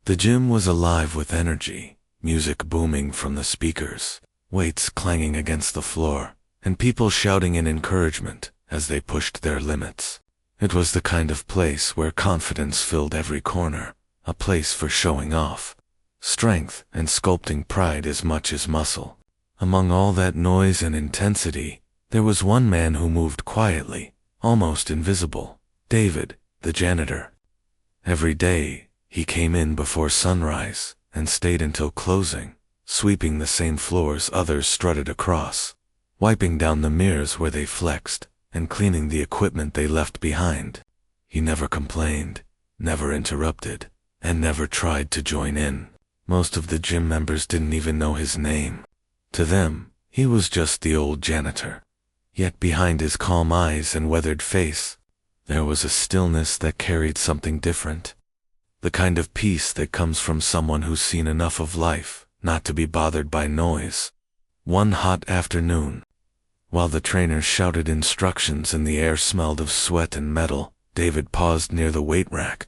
The gym was alive with energy, music booming from the speakers, weights clanging against the floor, and people shouting in encouragement as they pushed their limits. It was the kind of place where confidence filled every corner, a place for showing off strength and sculpting pride as much as muscle. Among all that noise and intensity, there was one man who moved quietly, almost invisible: David, the janitor. Every day, he came in before sunrise and stayed until closing, sweeping the same floors others strutted across, wiping down the mirrors where they flexed, and cleaning the equipment they left behind. He never complained, never interrupted, and never tried to join in. Most of the gym members didn't even know his name. To them, he was just the old janitor. Yet behind his calm eyes and weathered face, there was a stillness that carried something different. The kind of peace that comes from someone who's seen enough of life not to be bothered by noise. One hot afternoon, while the trainer shouted instructions and the air smelled of sweat and metal, David paused near the weight rack.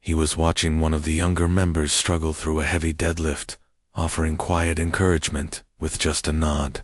He was watching one of the younger members struggle through a heavy deadlift, offering quiet encouragement with just a nod.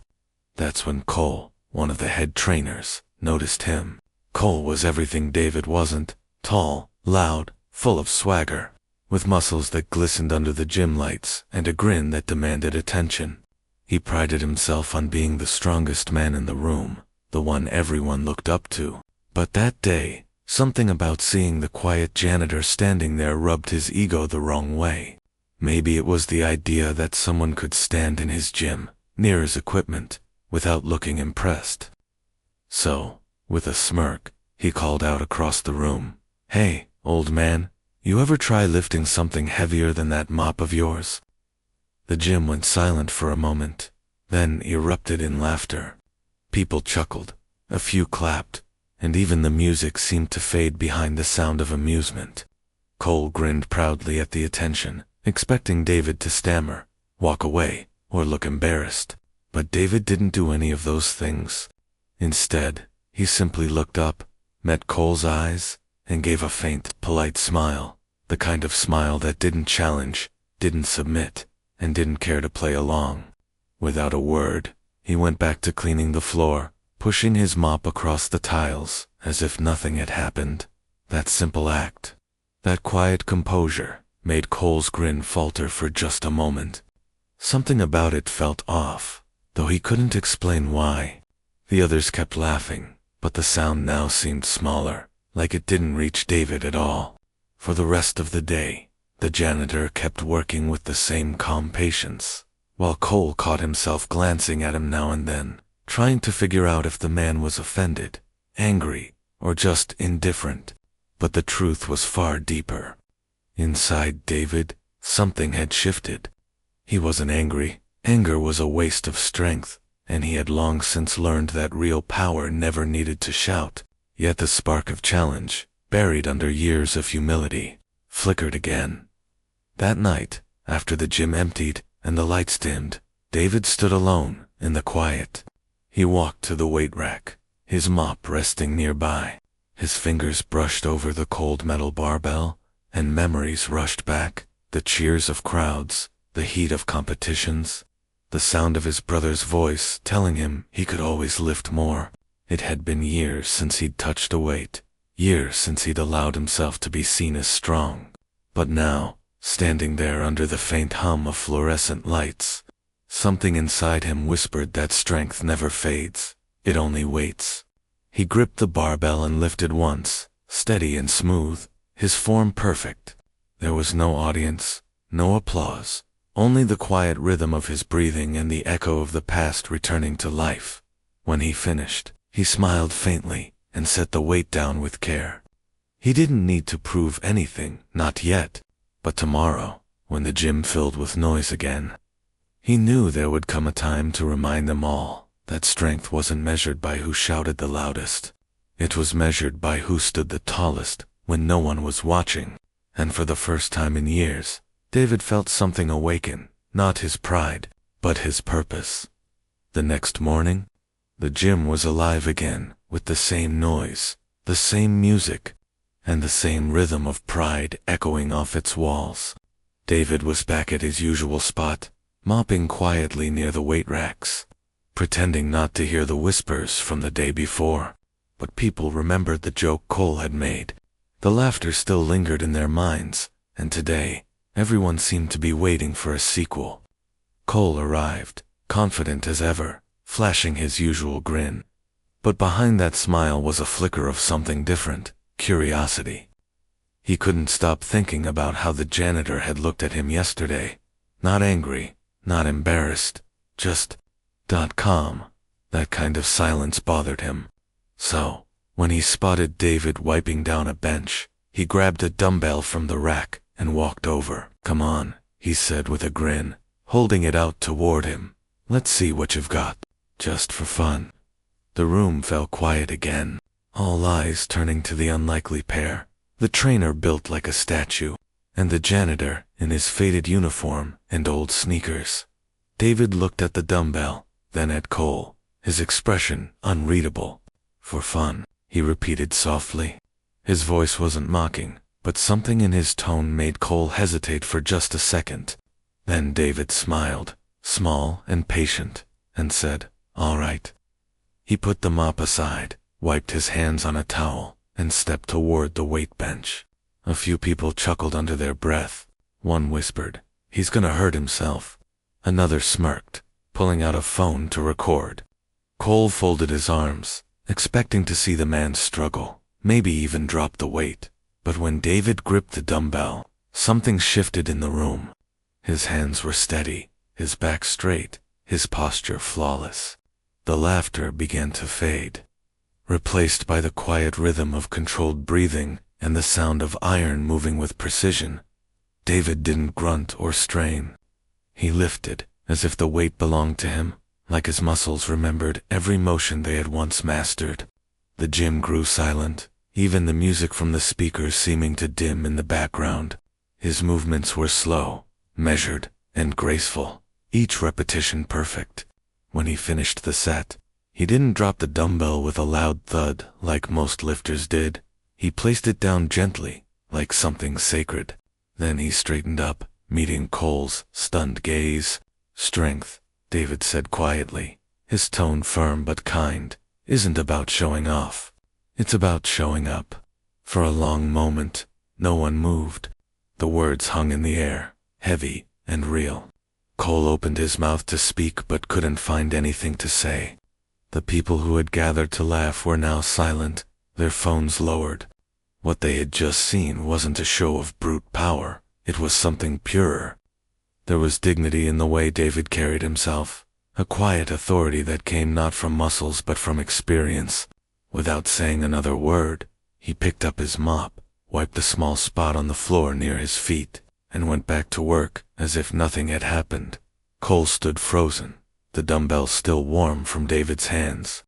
That's when Cole, one of the head trainers, noticed him. Cole was everything David wasn't: tall, loud, full of swagger, with muscles that glistened under the gym lights and a grin that demanded attention. He prided himself on being the strongest man in the room, the one everyone looked up to. But that day, something about seeing the quiet janitor standing there rubbed his ego the wrong way. Maybe it was the idea that someone could stand in his gym, near his equipment, without looking impressed. So, with a smirk, he called out across the room, "Hey, old man, you ever try lifting something heavier than that mop of yours?" The gym went silent for a moment, then erupted in laughter. People chuckled, a few clapped, and even the music seemed to fade behind the sound of amusement. Cole grinned proudly at the attention, expecting David to stammer, walk away, or look embarrassed. But David didn't do any of those things. Instead, he simply looked up, met Cole's eyes, and gave a faint, polite smile, the kind of smile that didn't challenge, didn't submit, and didn't care to play along. Without a word, he went back to cleaning the floor, pushing his mop across the tiles as if nothing had happened. That simple act, that quiet composure, made Cole's grin falter for just a moment. Something about it felt off, though he couldn't explain why. The others kept laughing, but the sound now seemed smaller, like it didn't reach David at all. For the rest of the day, the janitor kept working with the same calm patience, while Cole caught himself glancing at him now and then, trying to figure out if the man was offended, angry, or just indifferent. But the truth was far deeper. Inside David, something had shifted. He wasn't angry. Anger was a waste of strength, and he had long since learned that real power never needed to shout. Yet the spark of challenge, buried under years of humility, flickered again. That night, after the gym emptied and the lights dimmed, David stood alone in the quiet. He walked to the weight rack, his mop resting nearby. His fingers brushed over the cold metal barbell, and memories rushed back: the cheers of crowds, the heat of competitions, the sound of his brother's voice telling him he could always lift more. It had been years since he'd touched a weight, years since he'd allowed himself to be seen as strong. But now, standing there under the faint hum of fluorescent lights, something inside him whispered that strength never fades, it only waits. He gripped the barbell and lifted once, steady and smooth, his form perfect. There was no audience, no applause, only the quiet rhythm of his breathing and the echo of the past returning to life. When he finished, he smiled faintly and set the weight down with care. He didn't need to prove anything, not yet, but tomorrow, when the gym filled with noise again, he knew there would come a time to remind them all that strength wasn't measured by who shouted the loudest. It was measured by who stood the tallest when no one was watching. And for the first time in years, David felt something awaken, not his pride, but his purpose. The next morning, the gym was alive again, with the same noise, the same music, and the same rhythm of pride echoing off its walls. David was back at his usual spot, mopping quietly near the weight racks, pretending not to hear the whispers from the day before. But people remembered the joke Cole had made. The laughter still lingered in their minds, and today, everyone seemed to be waiting for a sequel. Cole arrived, confident as ever, flashing his usual grin. But behind that smile was a flicker of something different, curiosity. He couldn't stop thinking about how the janitor had looked at him yesterday. Not angry, not embarrassed, just calm. That kind of silence bothered him. So, when he spotted David wiping down a bench, he grabbed a dumbbell from the rack and walked over. "Come on," he said with a grin, holding it out toward him. "Let's see what you've got. Just for fun." The room fell quiet again, all eyes turning to the unlikely pair, the trainer built like a statue, and the janitor in his faded uniform and old sneakers. David looked at the dumbbell, then at Cole, his expression unreadable. "For fun," he repeated softly. His voice wasn't mocking, but something in his tone made Cole hesitate for just a second. Then David smiled, small and patient, and said, "All right." He put the mop aside, wiped his hands on a towel, and stepped toward the weight bench. A few people chuckled under their breath. One whispered, "He's gonna hurt himself." Another smirked, pulling out a phone to record. Cole folded his arms, expecting to see the man struggle, maybe even drop the weight. But when David gripped the dumbbell, something shifted in the room. His hands were steady, his back straight, his posture flawless. The laughter began to fade, replaced by the quiet rhythm of controlled breathing and the sound of iron moving with precision. David didn't grunt or strain. He lifted, as if the weight belonged to him, like his muscles remembered every motion they had once mastered. The gym grew silent, even the music from the speakers seeming to dim in the background. His movements were slow, measured, and graceful, each repetition perfect. When he finished the set, he didn't drop the dumbbell with a loud thud like most lifters did. He placed it down gently, like something sacred. Then he straightened up, meeting Cole's stunned gaze. "Strength," David said quietly, his tone firm but kind, "isn't about showing off. It's about showing up." For a long moment, no one moved. The words hung in the air, heavy and real. Cole opened his mouth to speak but couldn't find anything to say. The people who had gathered to laugh were now silent, their phones lowered. What they had just seen wasn't a show of brute power, it was something purer. There was dignity in the way David carried himself, a quiet authority that came not from muscles but from experience. Without saying another word, he picked up his mop, wiped the small spot on the floor near his feet, and went back to work as if nothing had happened. Cole stood frozen, the dumbbell still warm from David's hands.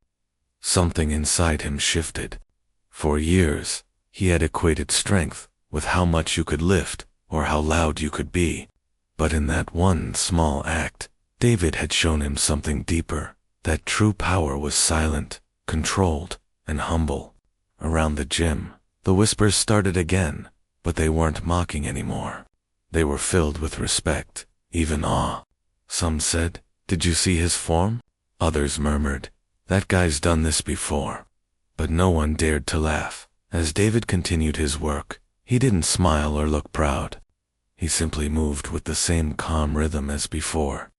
Something inside him shifted. For years, he had equated strength with how much you could lift or how loud you could be. But in that one small act, David had shown him something deeper, that true power was silent, controlled, and humble. Around the gym, the whispers started again, but they weren't mocking anymore. They were filled with respect, even awe. Some said, "Did you see his form?" Others murmured, "That guy's done this before." But no one dared to laugh. As David continued his work, he didn't smile or look proud. He simply moved with the same calm rhythm as before.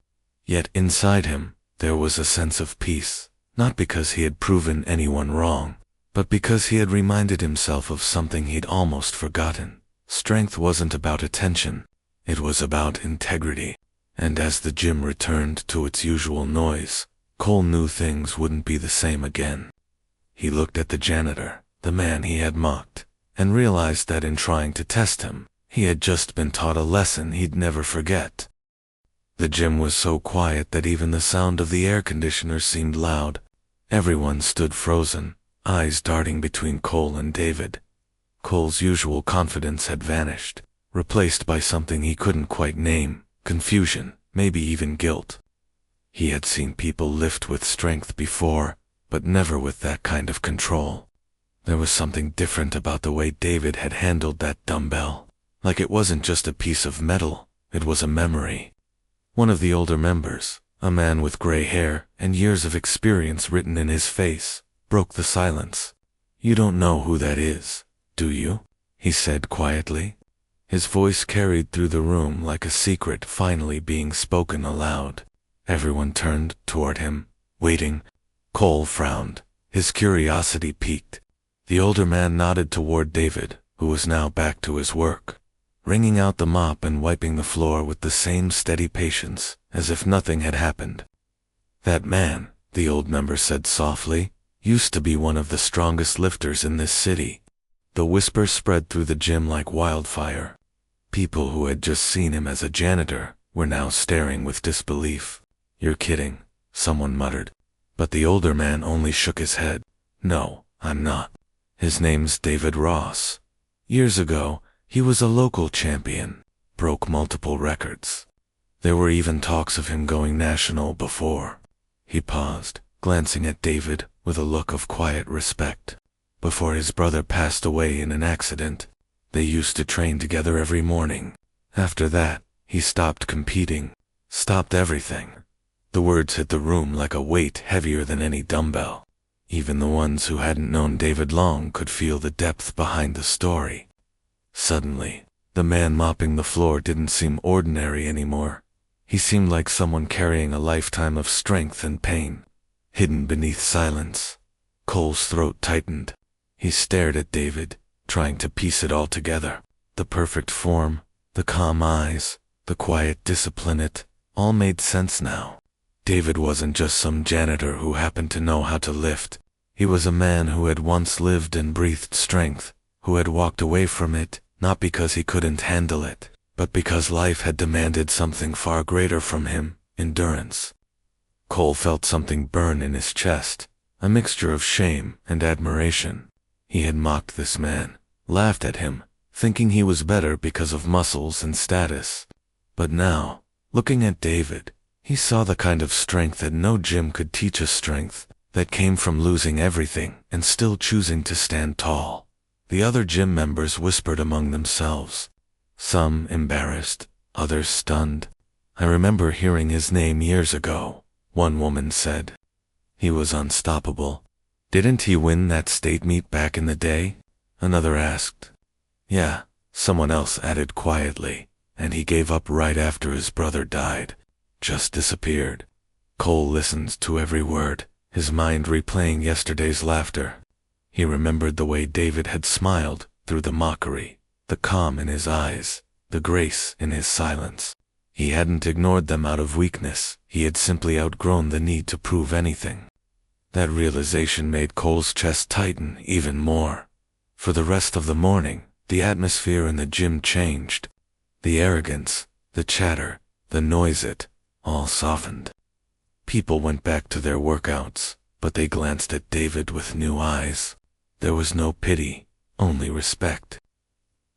Yet inside him, there was a sense of peace, not because he had proven anyone wrong, but because he had reminded himself of something he'd almost forgotten. Strength wasn't about attention, it was about integrity. And as the gym returned to its usual noise, Cole knew things wouldn't be the same again. He looked at the janitor, the man he had mocked, and realized that in trying to test him, he had just been taught a lesson he'd never forget. The gym was so quiet that even the sound of the air conditioner seemed loud. Everyone stood frozen, eyes darting between Cole and David. Cole's usual confidence had vanished, replaced by something he couldn't quite name, confusion, maybe even guilt. He had seen people lift with strength before, but never with that kind of control. There was something different about the way David had handled that dumbbell, like it wasn't just a piece of metal, it was a memory. One of the older members, a man with gray hair and years of experience written in his face, broke the silence. "You don't know who that is, do you?" he said quietly. His voice carried through the room like a secret finally being spoken aloud. Everyone turned toward him, waiting. Cole frowned, his curiosity piqued. The older man nodded toward David, who was now back to his work, wringing out the mop and wiping the floor with the same steady patience, as if nothing had happened. "That man," the old member said softly, "used to be one of the strongest lifters in this city." The whisper spread through the gym like wildfire. People who had just seen him as a janitor were now staring with disbelief. "You're kidding," someone muttered. But the older man only shook his head. "No, I'm not. His name's David Ross. Years ago, he was a local champion, broke multiple records. There were even talks of him going national before." He paused, glancing at David with a look of quiet respect. "Before his brother passed away in an accident, they used to train together every morning. After that, he stopped competing, stopped everything." The words hit the room like a weight heavier than any dumbbell. Even the ones who hadn't known David long could feel the depth behind the story. Suddenly, the man mopping the floor didn't seem ordinary anymore. He seemed like someone carrying a lifetime of strength and pain, hidden beneath silence. Cole's throat tightened. He stared at David, trying to piece it all together. The perfect form, the calm eyes, the quiet discipline, it all made sense now. David wasn't just some janitor who happened to know how to lift. He was a man who had once lived and breathed strength, who had walked away from it, not because he couldn't handle it, but because life had demanded something far greater from him, endurance. Cole felt something burn in his chest, a mixture of shame and admiration. He had mocked this man, laughed at him, thinking he was better because of muscles and status. But now, looking at David, he saw the kind of strength that no gym could teach, a strength that came from losing everything and still choosing to stand tall. The other gym members whispered among themselves, some embarrassed, others stunned. "I remember hearing his name years ago," one woman said. "He was unstoppable. Didn't he win that state meet back in the day?" another asked. "Yeah," someone else added quietly, "and he gave up right after his brother died. Just disappeared." Cole listened to every word, his mind replaying yesterday's laughter. He remembered the way David had smiled through the mockery, the calm in his eyes, the grace in his silence. He hadn't ignored them out of weakness, he had simply outgrown the need to prove anything. That realization made Cole's chest tighten even more. For the rest of the morning, the atmosphere in the gym changed. The arrogance, the chatter, the noise, it all softened. People went back to their workouts, but they glanced at David with new eyes. There was no pity, only respect.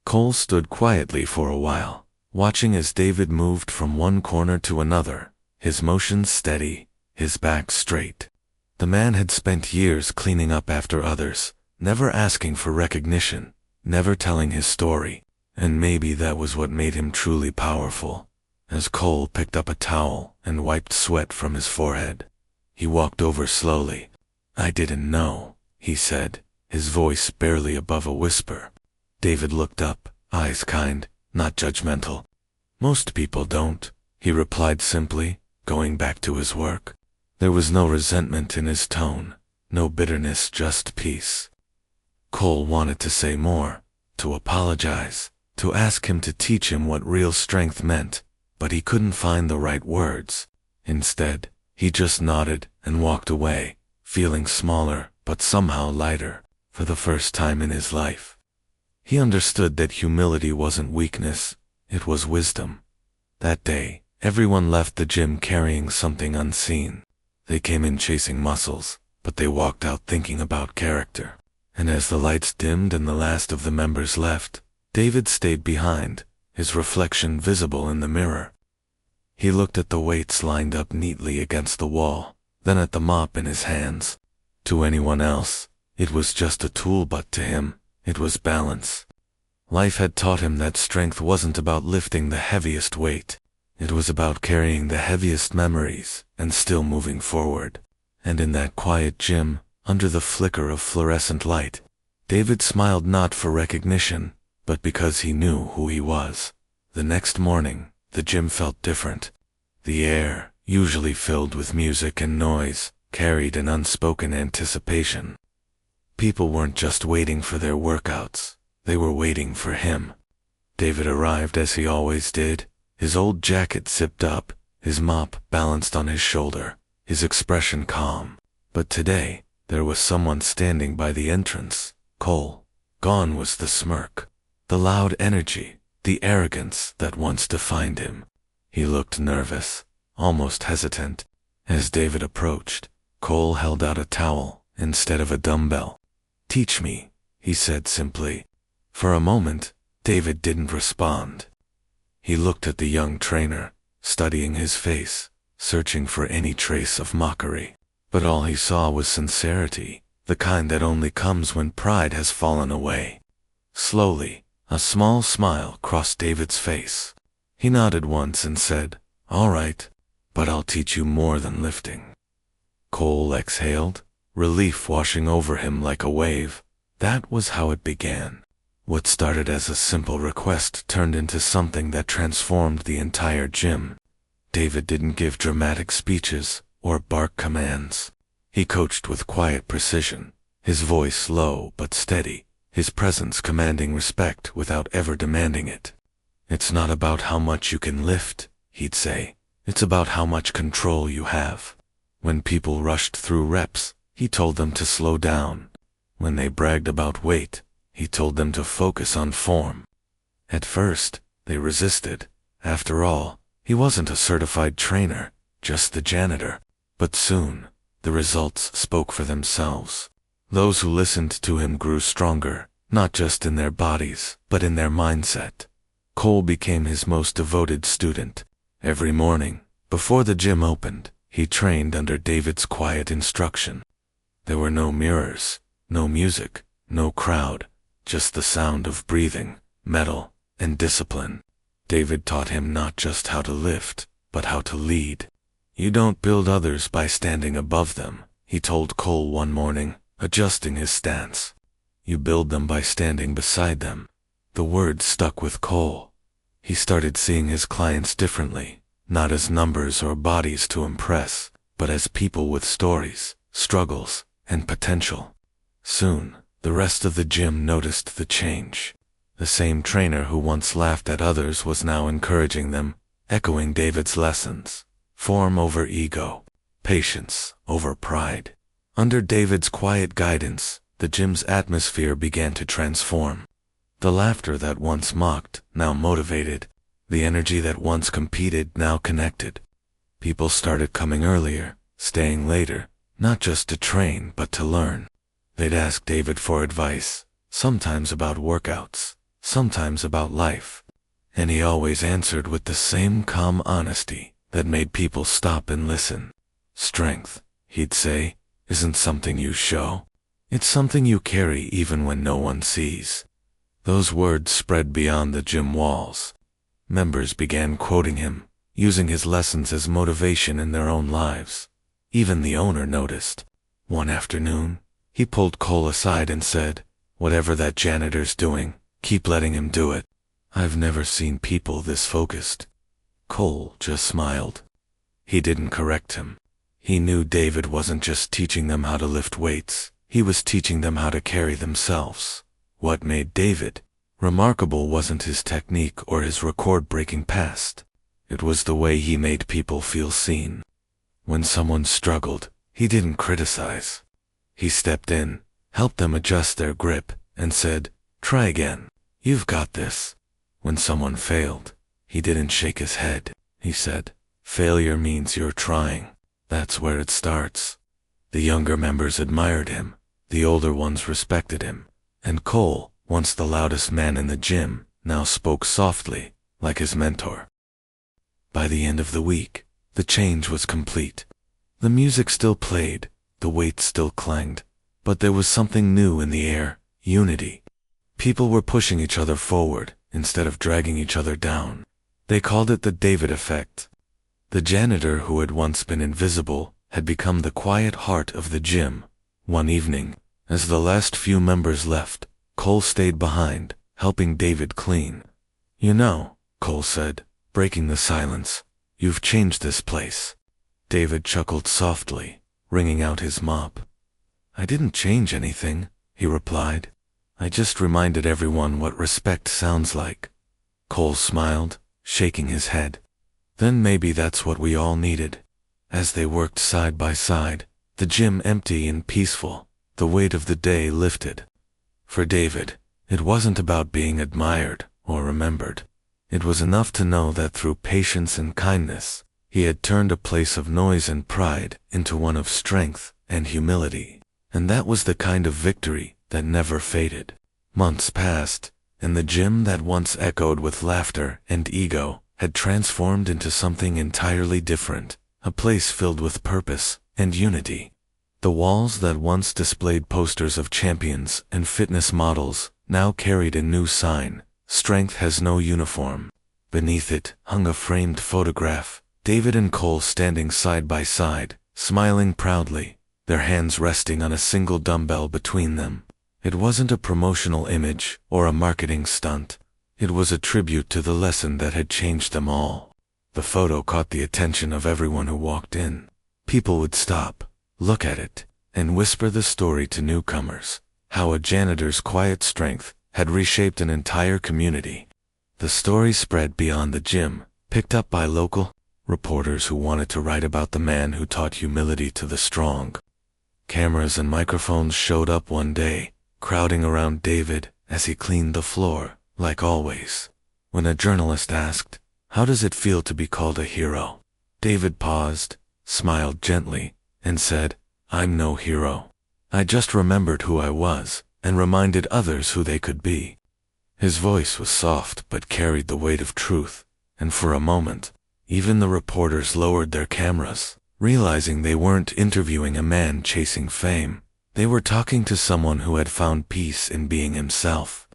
Cole stood quietly for a while, watching as David moved from one corner to another, his motions steady, his back straight. The man had spent years cleaning up after others, never asking for recognition, never telling his story, and maybe that was what made him truly powerful. As Cole picked up a towel and wiped sweat from his forehead, he walked over slowly. "I didn't know," he said, his voice barely above a whisper. David looked up, eyes kind, not judgmental. "Most people don't," he replied simply, going back to his work. There was no resentment in his tone, no bitterness, just peace. Cole wanted to say more, to apologize, to ask him to teach him what real strength meant, but he couldn't find the right words. Instead, he just nodded and walked away, feeling smaller but somehow lighter, for the first time in his life. He understood that humility wasn't weakness, it was wisdom. That day, everyone left the gym carrying something unseen. They came in chasing muscles, but they walked out thinking about character. And as the lights dimmed and the last of the members left, David stayed behind, his reflection visible in the mirror. He looked at the weights lined up neatly against the wall, then at the mop in his hands. To anyone else, it was just a tool, but to him, it was balance. Life had taught him that strength wasn't about lifting the heaviest weight. It was about carrying the heaviest memories and still moving forward. And in that quiet gym, under the flicker of fluorescent light, David smiled not for recognition, but because he knew who he was. The next morning, the gym felt different. The air, usually filled with music and noise, carried an unspoken anticipation. People weren't just waiting for their workouts, they were waiting for him. David arrived as he always did, his old jacket zipped up, his mop balanced on his shoulder, his expression calm. But today, there was someone standing by the entrance, Cole. Gone was the smirk, the loud energy, the arrogance that once defined him. He looked nervous, almost hesitant. As David approached, Cole held out a towel instead of a dumbbell. "Teach me," he said simply. For a moment, David didn't respond. He looked at the young trainer, studying his face, searching for any trace of mockery. But all he saw was sincerity, the kind that only comes when pride has fallen away. Slowly, a small smile crossed David's face. He nodded once and said, "All right, but I'll teach you more than lifting." Cole exhaled, relief washing over him like a wave. That was how it began. What started as a simple request turned into something that transformed the entire gym. David didn't give dramatic speeches or bark commands. He coached with quiet precision, his voice low but steady, his presence commanding respect without ever demanding it. "It's not about how much you can lift," he'd say. "It's about how much control you have." When people rushed through reps, he told them to slow down. When they bragged about weight, he told them to focus on form. At first, they resisted. After all, he wasn't a certified trainer, just the janitor. But soon, the results spoke for themselves. Those who listened to him grew stronger, not just in their bodies, but in their mindset. Cole became his most devoted student. Every morning, before the gym opened, he trained under David's quiet instruction. There were no mirrors, no music, no crowd, just the sound of breathing, metal, and discipline. David taught him not just how to lift, but how to lead. "You don't build others by standing above them," he told Cole one morning, adjusting his stance. "You build them by standing beside them." The words stuck with Cole. He started seeing his clients differently, not as numbers or bodies to impress, but as people with stories, struggles, and potential. Soon, the rest of the gym noticed the change. The same trainer who once laughed at others was now encouraging them, echoing David's lessons. Form over ego, patience over pride. Under David's quiet guidance, the gym's atmosphere began to transform. The laughter that once mocked now motivated. The energy that once competed now connected. People started coming earlier, staying later, not just to train but to learn. They'd ask David for advice, sometimes about workouts, sometimes about life. And he always answered with the same calm honesty that made people stop and listen. "Strength," he'd say, "isn't something you show. It's something you carry even when no one sees." Those words spread beyond the gym walls. Members began quoting him, using his lessons as motivation in their own lives. Even the owner noticed. One afternoon, he pulled Cole aside and said, "Whatever that janitor's doing, keep letting him do it. I've never seen people this focused." Cole just smiled. He didn't correct him. He knew David wasn't just teaching them how to lift weights, he was teaching them how to carry themselves. What made David remarkable wasn't his technique or his record-breaking past. It was the way he made people feel seen. When someone struggled, he didn't criticize. He stepped in, helped them adjust their grip, and said, "Try again. You've got this." When someone failed, he didn't shake his head. He said, "Failure means you're trying. That's where it starts." The younger members admired him. The older ones respected him. And Cole, once the loudest man in the gym, now spoke softly, like his mentor. By the end of the week, the change was complete. The music still played, the weights still clanged, but there was something new in the air: unity. People were pushing each other forward instead of dragging each other down. They called it the David effect. The janitor who had once been invisible had become the quiet heart of the gym. One evening, as the last few members left, Cole stayed behind, helping David clean. "You know," Cole said, breaking the silence, "you've changed this place." David chuckled softly, wringing out his mop. "I didn't change anything," he replied. "I just reminded everyone what respect sounds like." Cole smiled, shaking his head. "Then maybe that's what we all needed." As they worked side by side, the gym empty and peaceful, the weight of the day lifted. For David, it wasn't about being admired or remembered. It was enough to know that through patience and kindness, he had turned a place of noise and pride into one of strength and humility. And that was the kind of victory that never faded. Months passed, and the gym that once echoed with laughter and ego had transformed into something entirely different, a place filled with purpose and unity. The walls that once displayed posters of champions and fitness models now carried a new sign: "Strength has no uniform." Beneath it hung a framed photograph, David and Cole standing side by side, smiling proudly, their hands resting on a single dumbbell between them. It wasn't a promotional image or a marketing stunt. It was a tribute to the lesson that had changed them all. The photo caught the attention of everyone who walked in. People would stop, look at it, and whisper the story to newcomers, how a janitor's quiet strength had reshaped an entire community. The story spread beyond the gym, picked up by local reporters who wanted to write about the man who taught humility to the strong. Cameras and microphones showed up one day, crowding around David as he cleaned the floor, like always. When a journalist asked, "How does it feel to be called a hero?" David paused, smiled gently, and said, "I'm no hero. I just remembered who I was and reminded others who they could be." His voice was soft but carried the weight of truth, and for a moment, even the reporters lowered their cameras, realizing they weren't interviewing a man chasing fame. They were talking to someone who had found peace in being himself.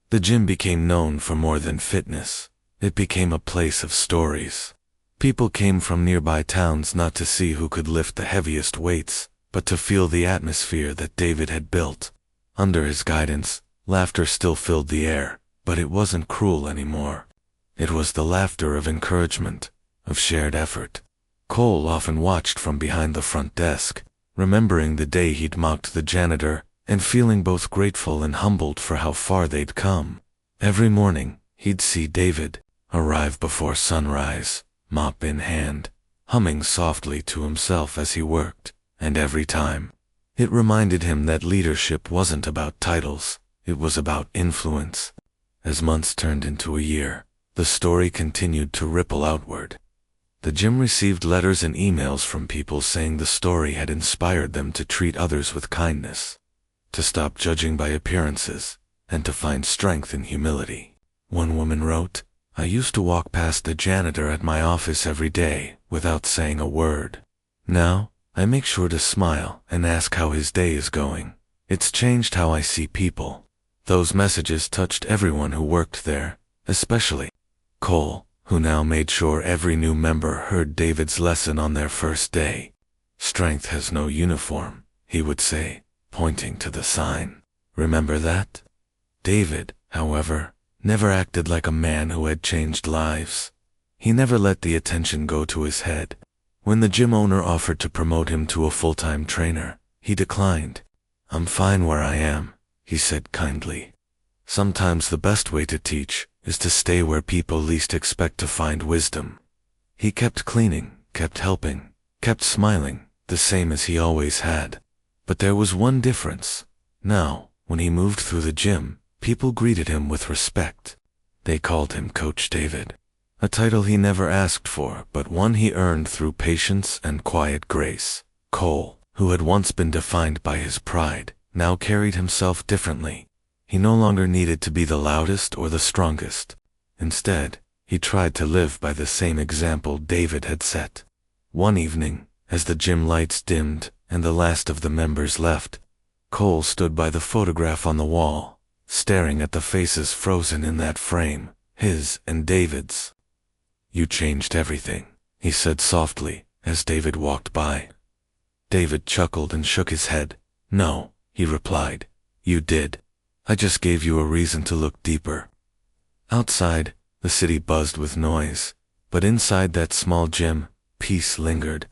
The gym became known for more than fitness. It became a place of stories. People came from nearby towns not to see who could lift the heaviest weights, but to feel the atmosphere that David had built. Under his guidance, laughter still filled the air, but it wasn't cruel anymore. It was the laughter of encouragement, of shared effort. Cole often watched from behind the front desk, remembering the day he'd mocked the janitor, and feeling both grateful and humbled for how far they'd come. Every morning, he'd see David arrive before sunrise, mop in hand, humming softly to himself as he worked, and every time, it reminded him that leadership wasn't about titles, it was about influence. As months turned into a year, the story continued to ripple outward. The gym received letters and emails from people saying the story had inspired them to treat others with kindness, to stop judging by appearances, and to find strength in humility. One woman wrote, "I used to walk past the janitor at my office every day without saying a word. Now, I make sure to smile and ask how his day is going. It's changed how I see people." Those messages touched everyone who worked there, especially Cole, who now made sure every new member heard David's lesson on their first day. "Strength has no uniform," he would say, pointing to the sign. "Remember that?" David, however, never acted like a man who had changed lives. He never let the attention go to his head. When the gym owner offered to promote him to a full-time trainer, he declined. "I'm fine where I am," he said kindly. Sometimes the best way to teach is to stay where people least expect to find wisdom. He kept cleaning, kept helping, kept smiling, the same as he always had. But there was one difference. Now, when he moved through the gym, people greeted him with respect. They called him Coach David, a title he never asked for, but one he earned through patience and quiet grace. Cole, who had once been defined by his pride, now carried himself differently. He no longer needed to be the loudest or the strongest. Instead, he tried to live by the same example David had set. One evening, as the gym lights dimmed and the last of the members left, Cole stood by the photograph on the wall, staring at the faces frozen in that frame, his and David's. "You changed everything," he said softly, as David walked by. David chuckled and shook his head. "No," he replied. "You did. I just gave you a reason to look deeper." Outside, the city buzzed with noise, but inside that small gym, peace lingered.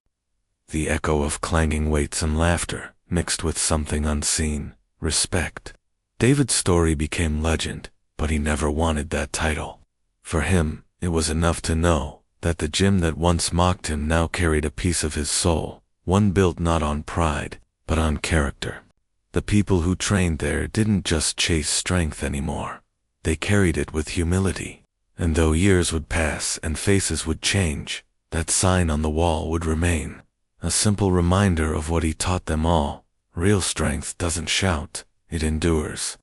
The echo of clanging weights and laughter, mixed with something unseen, respect. David's story became legend, but he never wanted that title. For him, it was enough to know that the gym that once mocked him now carried a piece of his soul, one built not on pride, but on character. The people who trained there didn't just chase strength anymore. They carried it with humility. And though years would pass and faces would change, that sign on the wall would remain. A simple reminder of what he taught them all. Real strength doesn't shout, it endures.